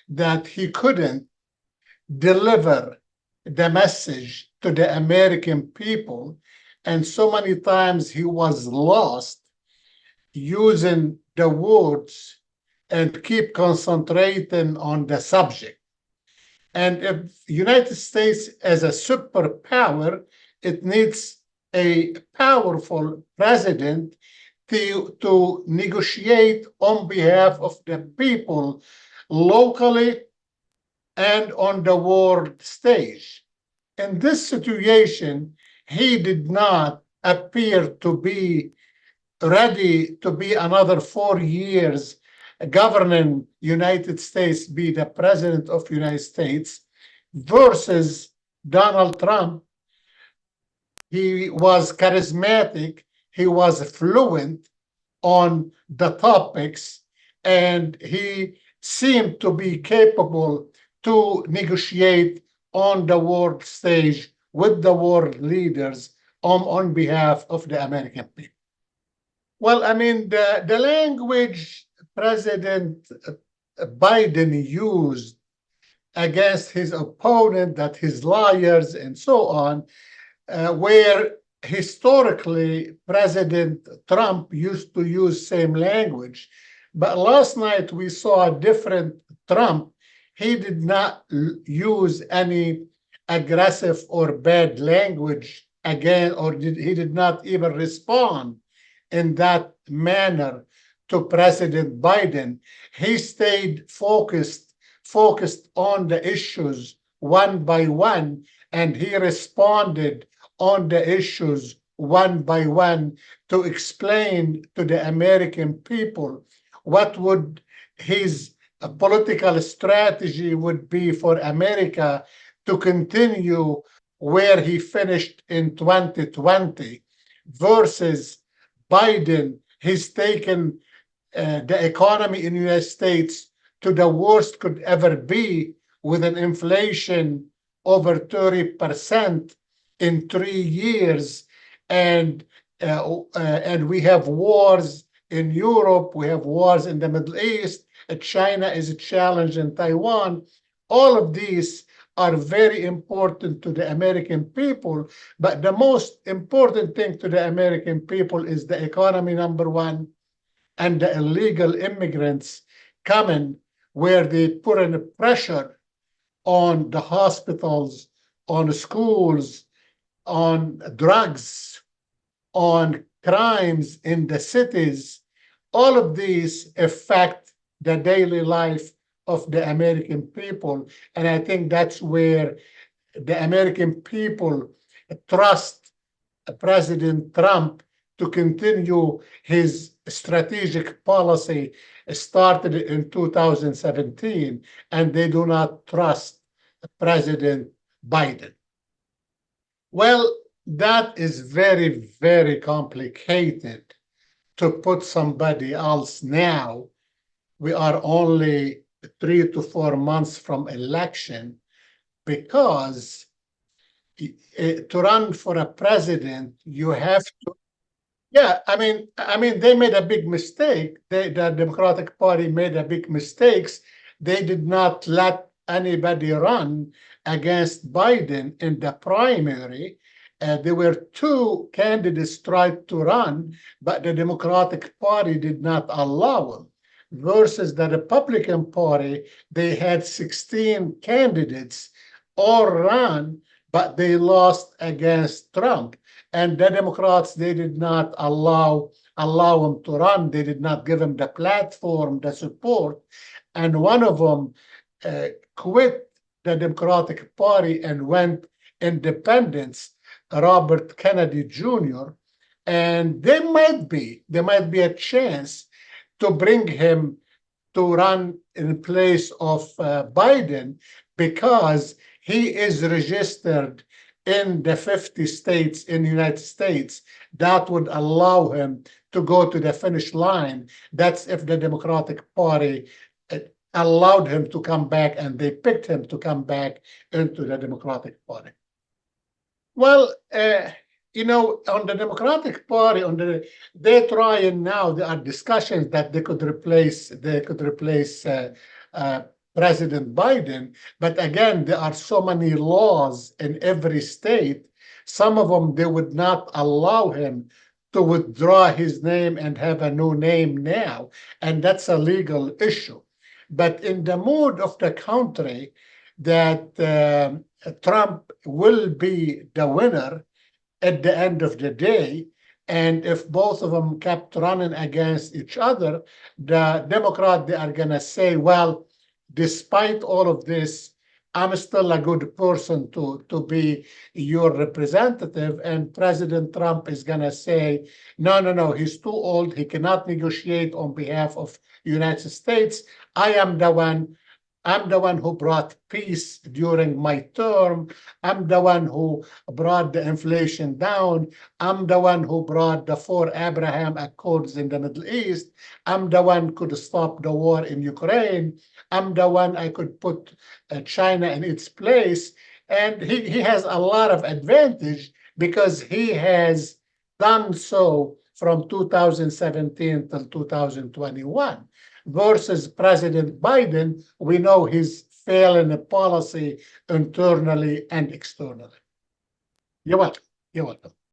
that he couldn't deliver the message to the American people. And so many times he was lost using the words and keep concentrating on the subject. And if United States as a superpower, it needs a powerful president to negotiate on behalf of the people locally and on the world stage. In this situation, he did not appear to be ready to be another 4 years governing United States, be the president of United States, versus Donald Trump. He was charismatic, he was fluent on the topics, and he seemed to be capable to negotiate on the world stage with the world leaders on behalf of the American people. Well, I mean, the language President Biden used against his opponent, that he's liars and so on, where historically President Trump used to use same language. But last night we saw a different Trump. He did not use any aggressive or bad language again, or he did not even respond in that manner to President Biden. He stayed focused on the issues one by one, and he responded on the issues one by one to explain to the American people what would his political strategy would be for America to continue where he finished in 2020 versus Biden. He's taken the economy in the United States to the worst could ever be, with an inflation over 30% in 3 years, and we have wars in Europe, we have wars in the Middle East, China is a challenge in Taiwan. All of these are very important to the American people, but the most important thing to the American people is the economy, number one, and the illegal immigrants coming, where they put in pressure on the hospitals, on schools, on drugs, on crimes in the cities. All of these affect the daily life of the American people. And I think that's where the American people trust President Trump to continue his strategic policy started in 2017, and they do not trust President Biden. Well, that is very, very complicated to put somebody else now. We are only 3 to 4 months from election, because to run for a president, you have to. Yeah, I mean, they made a big mistake. The Democratic Party made a big mistakes. They did not let anybody run against Biden in the primary. There were two candidates tried to run, but the Democratic Party did not allow them. Versus the Republican Party, they had 16 candidates all run, but they lost against Trump. And the Democrats, they did not allow him to run. They did not give him the platform, the support. And one of them quit the Democratic Party and went independent, Robert Kennedy Jr. And there might be a chance to bring him to run in place of Biden, because he is registered in the 50 states in the United States. That would allow him to go to the finish line. That's if the Democratic Party allowed him to come back, and they picked him to come back into the Democratic Party. Well, on the Democratic Party, they're trying now. There are discussions that they could replace President Biden. But again, there are so many laws in every state. Some of them, they would not allow him to withdraw his name and have a new name now. And that's a legal issue. But in the mood of the country, that Trump will be the winner at the end of the day. And if both of them kept running against each other, the Democrat, they are going to say, well, despite all of this, I'm still a good person to be your representative. And President Trump is going to say, no, no, no, he's too old. He cannot negotiate on behalf of United States. I'm the one who brought peace during my term. I'm the one who brought the inflation down. I'm the one who brought the 4 Abraham Accords in the Middle East. I'm the one who could stop the war in Ukraine. I'm the one I could put China in its place. And he has a lot of advantage because he has done so from 2017 till 2021 versus President Biden. We know he's failing the policy internally and externally. You're welcome. You're welcome.